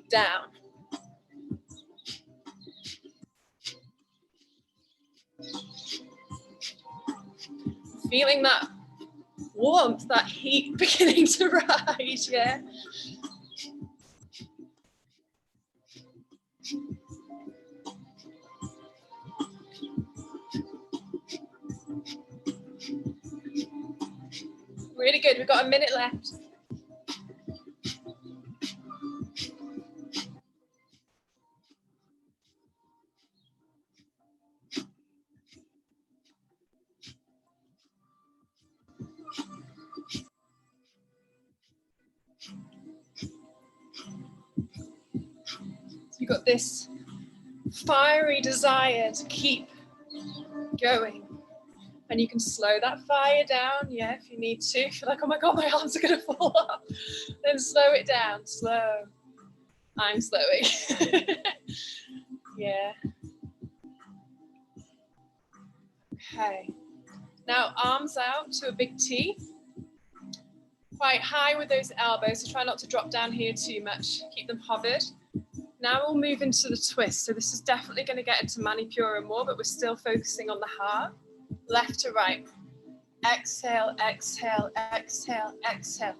down. Feeling that warmth, that heat beginning to rise, yeah? Really good, we've got a minute left. You've got this fiery desire to keep going. And you can slow that fire down, yeah, if you need to. If you're like, oh my God, my arms are gonna fall off. Then slow it down, slow. I'm slowing. Yeah. Okay. Now arms out to a big T. Quite high with those elbows, so try not to drop down here too much. Keep them hovered. Now we'll move into the twist. So this is definitely going to get into Manipura more, but we're still focusing on the heart. Left to right. Exhale, exhale, exhale, exhale.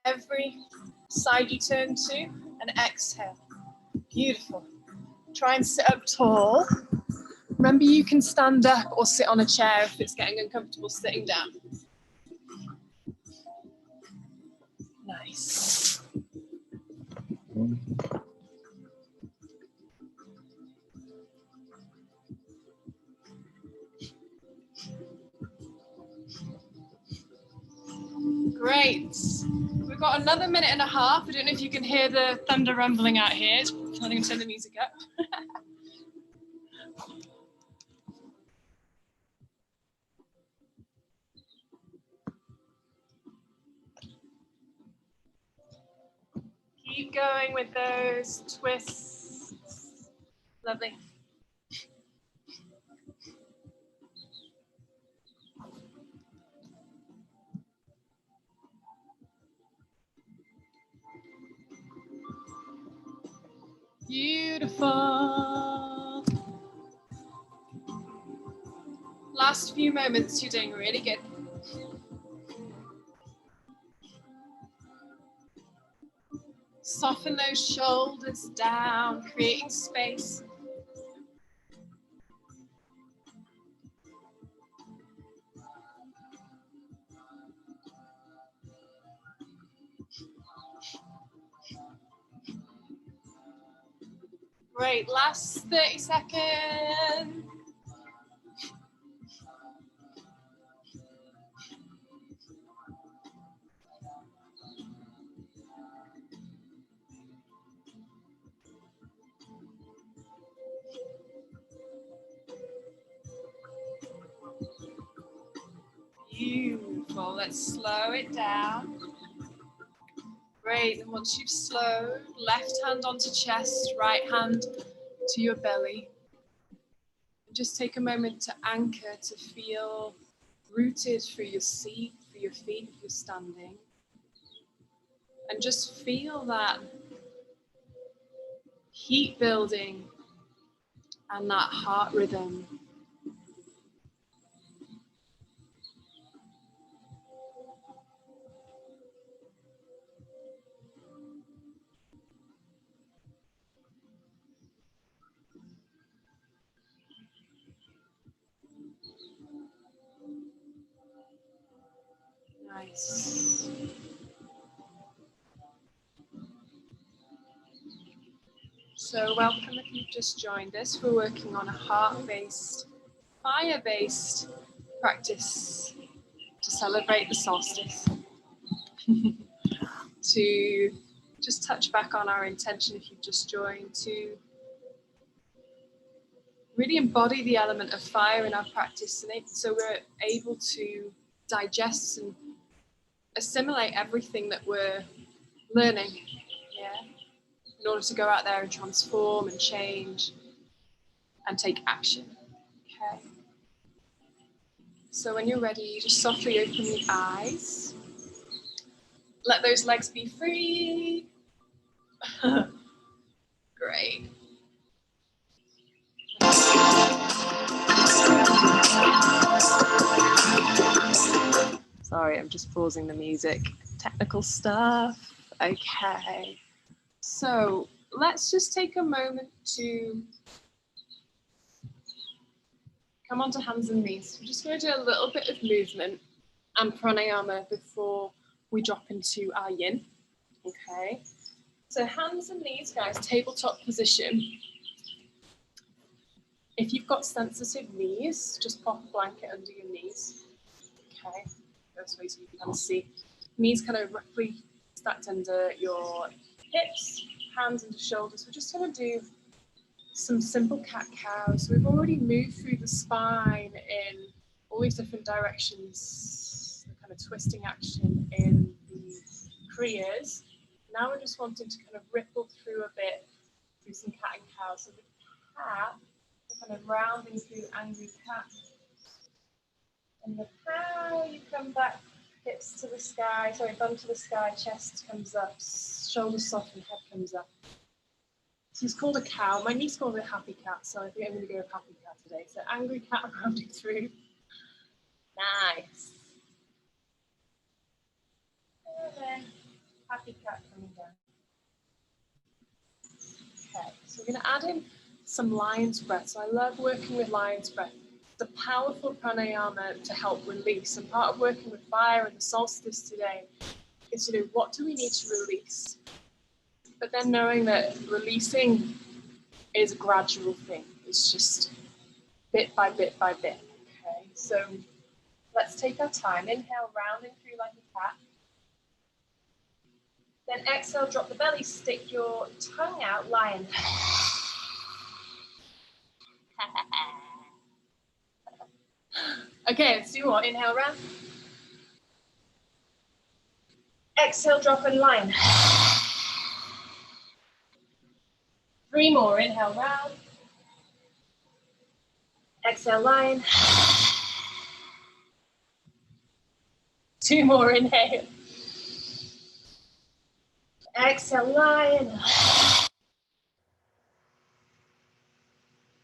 Every side you turn to, and exhale. Beautiful. Try and sit up tall. Remember, you can stand up or sit on a chair if it's getting uncomfortable sitting down. Nice. Great. We've got another minute and a half. I don't know if you can hear the thunder rumbling out here. I'm going to turn the music up. Keep going with those twists. Lovely. Beautiful. Last few moments, you're doing really good. Soften those shoulders down, creating space. Great, last 30 seconds. Beautiful, let's slow it down. Great, and once you've slowed, left hand onto chest, right hand to your belly. And just take a moment to anchor, to feel rooted for your seat, for your feet if you're standing. And just feel that heat building and that heart rhythm. Nice. So welcome if you've just joined us. We're working on a heart-based, fire-based practice to celebrate the solstice. To just touch back on our intention if you've just joined, to really embody the element of fire in our practice, and so we're able to digest and assimilate everything that we're learning, yeah, in order to go out there and transform and change and take action. Okay. So when you're ready, just softly open the eyes. Let those legs be free. I'm just pausing the music. Technical stuff. Okay. So let's just take a moment to come onto hands and knees. We're just going to do a little bit of movement and pranayama before we drop into our yin. Okay. So hands and knees, guys, tabletop position. If you've got sensitive knees, just pop a blanket under your knees. Okay. Those ways you can kind of see. Knees kind of roughly stacked under your hips, hands under shoulders. We're just going to do some simple cat-cows. We've already moved through the spine in all these different directions, the kind of twisting action in the kriyas. Now we're just wanting to kind of ripple through a bit through some cat and cow. So the cat, we're kind of rounding through angry cat. And the cow, you come back, hips to the sky, sorry, bum to the sky, chest comes up, shoulders soften, head comes up. So it's called a cow. My niece called it a happy cat, so I think I'm going to go with happy cat today. So angry cat rounding through. Nice. And then happy cat coming down. Okay, so we're going to add in some lion's breath. So I love working with lion's breath. It's a powerful pranayama to help release. And part of working with fire and the solstice today is, you know, what do we need to release? But then knowing that releasing is a gradual thing. It's just bit by bit by bit. Okay, so let's take our time. Inhale, rounding through like a cat. Then exhale, drop the belly, stick your tongue out, lion. Okay, let's do more. Inhale, round. Exhale, drop and lion. 3 more. Inhale, round. Exhale, lion. 2 more. Inhale. Exhale, lion.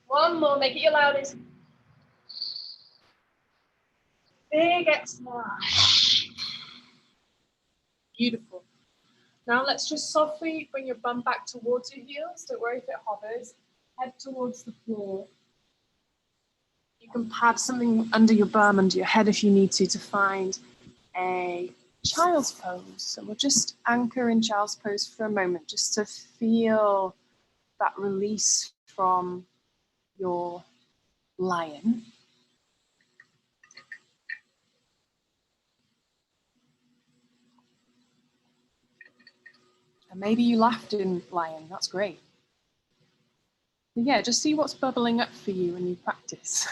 1 more. Make it your loudest. Big exhale. Beautiful. Now let's just softly bring your bum back towards your heels. Don't worry if it hovers. Head towards the floor. You can pad something under your bum, under your head if you need to find a child's pose. So we'll just anchor in child's pose for a moment, just to feel that release from your lion. And maybe you laughed in lion, that's great. But yeah, just see what's bubbling up for you when you practice.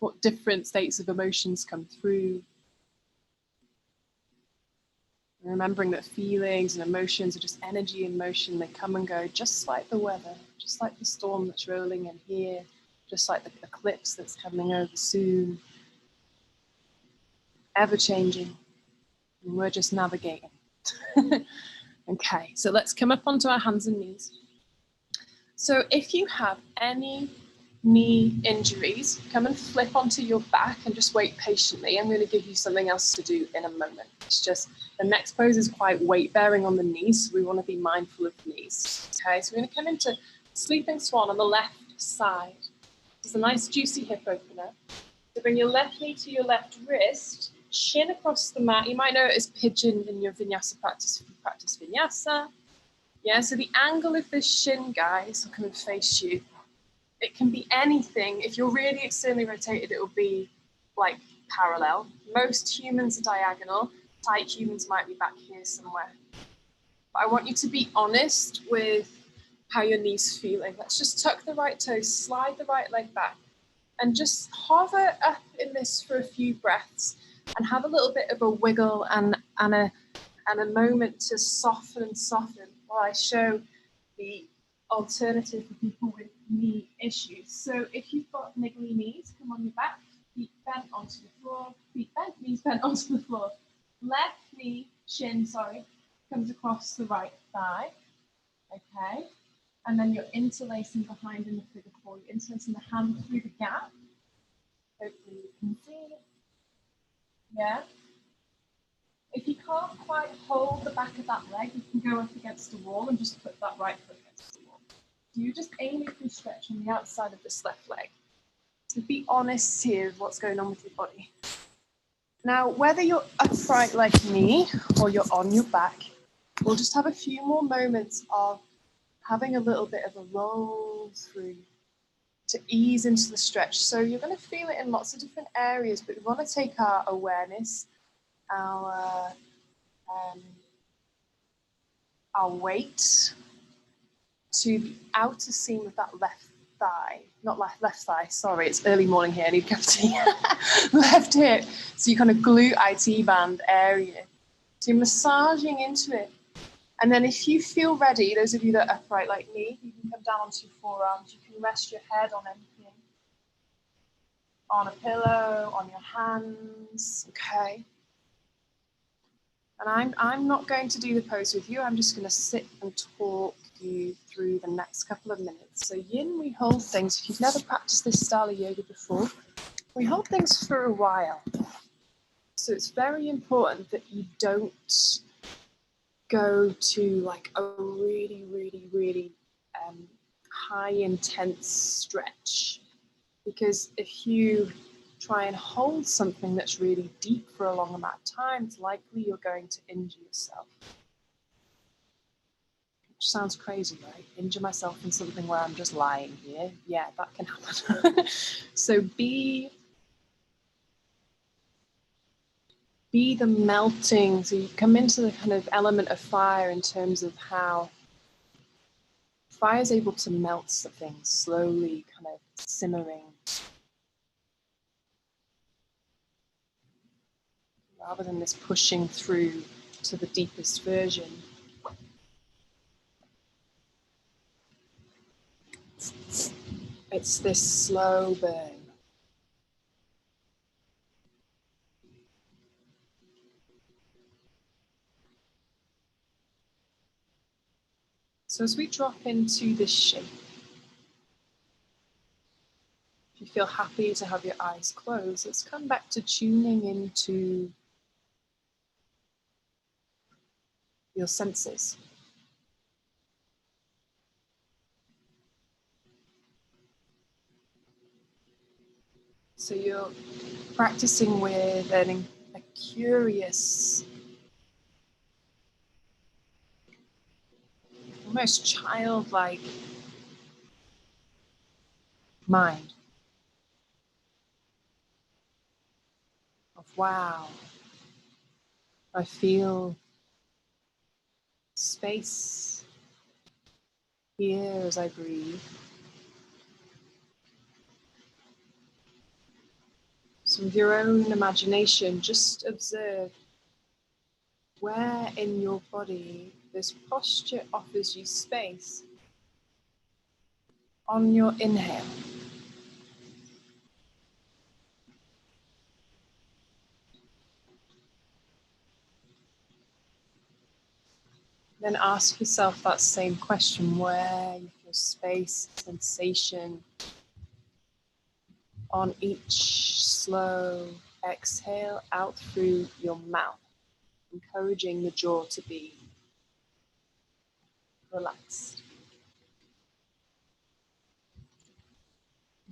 What different states of emotions come through. Remembering that feelings and emotions are just energy in motion. They come and go just like the weather, just like the storm that's rolling in here, just like the eclipse that's coming over soon. Ever changing. And we're just navigating. Okay, so let's come up onto our hands and knees. So if you have any knee injuries, come and flip onto your back and just wait patiently. I'm going to give you something else to do in a moment. It's just the next pose is quite weight bearing on the knees, so we want to be mindful of the knees. Okay, so we're going to come into sleeping swan on the left side. It's a nice juicy hip opener. So bring your left knee to your left wrist, shin across the mat. You might know it as pigeon in your vinyasa practice if you practice vinyasa. Yeah, so the angle of this shin, guys, will come and face you. It can be anything. If you're really externally rotated, it will be like parallel. Most humans are diagonal. Tight humans might be back here somewhere. But I want you to be honest with how your knee's feeling. Let's just tuck the right toes, slide the right leg back, and just hover up in this for a few breaths and have a little bit of a wiggle and a moment to soften and soften while I show the alternative for people with knee issues. So if you've got niggly knees, come on your back, feet bent onto the floor, feet bent, knees bent onto the floor. Left knee, shin, comes across the right thigh, okay? And then you're interlacing behind in the figure 4. You're interlacing the hand through the gap. Hopefully you can see it. Yeah? If you can't quite hold the back of that leg, you can go up against the wall and just put that right foot against the wall. So you're just aiming for stretch on the outside of this left leg. So be honest here with what's going on with your body. Now, whether you're upright like me or you're on your back, we'll just have a few more moments of having a little bit of a roll through to ease into the stretch. So you're going to feel it in lots of different areas, but we want to take our awareness, our weight to the outer seam of that left thigh, not left thigh, sorry, it's early morning here, I need a cup of tea. Left hip, so you kind of glute IT band area. So you're massaging into it. And then if you feel ready, those of you that are upright like me, you can come down onto your forearms, you can rest your head on anything, on a pillow, on your hands, okay? And I'm not going to do the pose with you, I'm just going to sit and talk you through the next couple of minutes. So yin, we hold things. If you've never practiced this style of yoga before, we hold things for a while. So it's very important that you don't go to like a really, really, really high intense stretch. Because if you try and hold something that's really deep for a long amount of time, it's likely you're going to injure yourself. Which sounds crazy, right? Injure myself in something where I'm just lying here. Yeah, that can happen. So be the melting, so you come into the kind of element of fire in terms of how fire is able to melt something slowly, kind of simmering, rather than this pushing through to the deepest version. It's this slow burn. So as we drop into this shape, if you feel happy to have your eyes closed, let's come back to tuning into your senses. So you're practicing with a curious, almost childlike mind of, wow, I feel space here as I breathe. So with your own imagination, just observe where in your body this posture offers you space on your inhale. Then ask yourself that same question, where you feel space, sensation on each slow exhale out through your mouth, encouraging the jaw to be relaxed.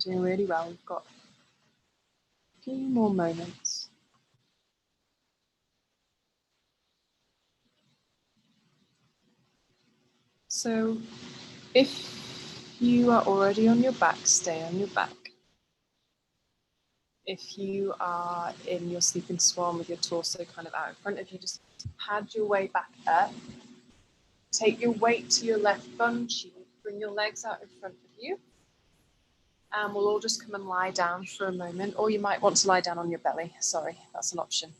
Doing really well. We've got a few more moments. So if you are already on your back, stay on your back. If you are in your sleeping swan with your torso kind of out in front of you, just pad your way back up. Take your weight to your left bum cheek. Bring your legs out in front of you. And we'll all just come and lie down for a moment. Or you might want to lie down on your belly. Sorry, that's an option.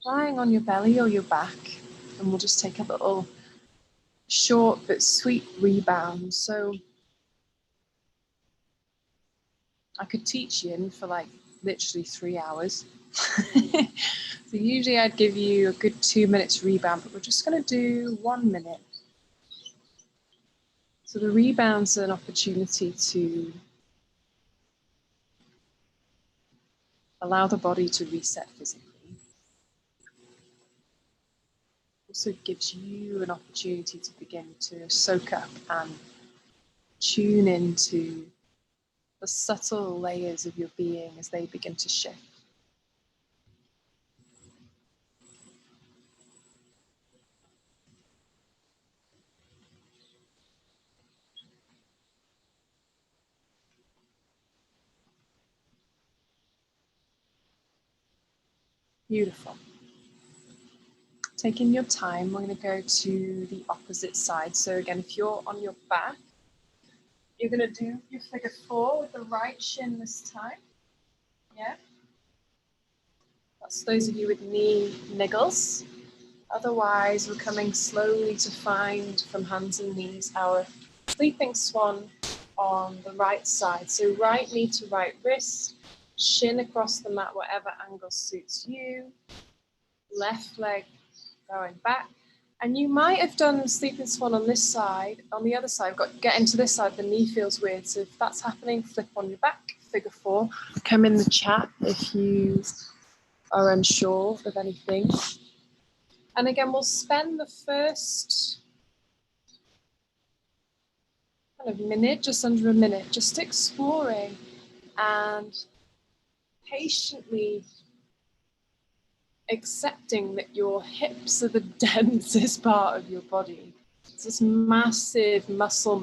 Lying on your belly or your back. And we'll just take a little short but sweet rebound. So I could teach yin for like literally 3 hours. So usually I'd give you a good 2 minutes rebound, but we're just going to do 1 minute. So the rebound's an opportunity to allow the body to reset physically. also gives you an opportunity to begin to soak up and tune into the subtle layers of your being as they begin to shift. Beautiful. Taking your time, we're going to go to the opposite side. So again, if you're on your back, you're going to do your figure 4 with the right shin this time. Yeah. That's those of you with knee niggles. Otherwise, we're coming slowly to find from hands and knees our sleeping swan on the right side. So right knee to right wrist, shin across the mat, whatever angle suits you. Left leg going back. And you might have done sleeping swan on this side. On the other side, get into this side, the knee feels weird. So if that's happening, flip on your back, figure 4. Come in the chat if you are unsure of anything. And again, we'll spend the first kind of minute, just under a minute, just exploring and patiently accepting that your hips are the densest part of your body. It's this massive muscle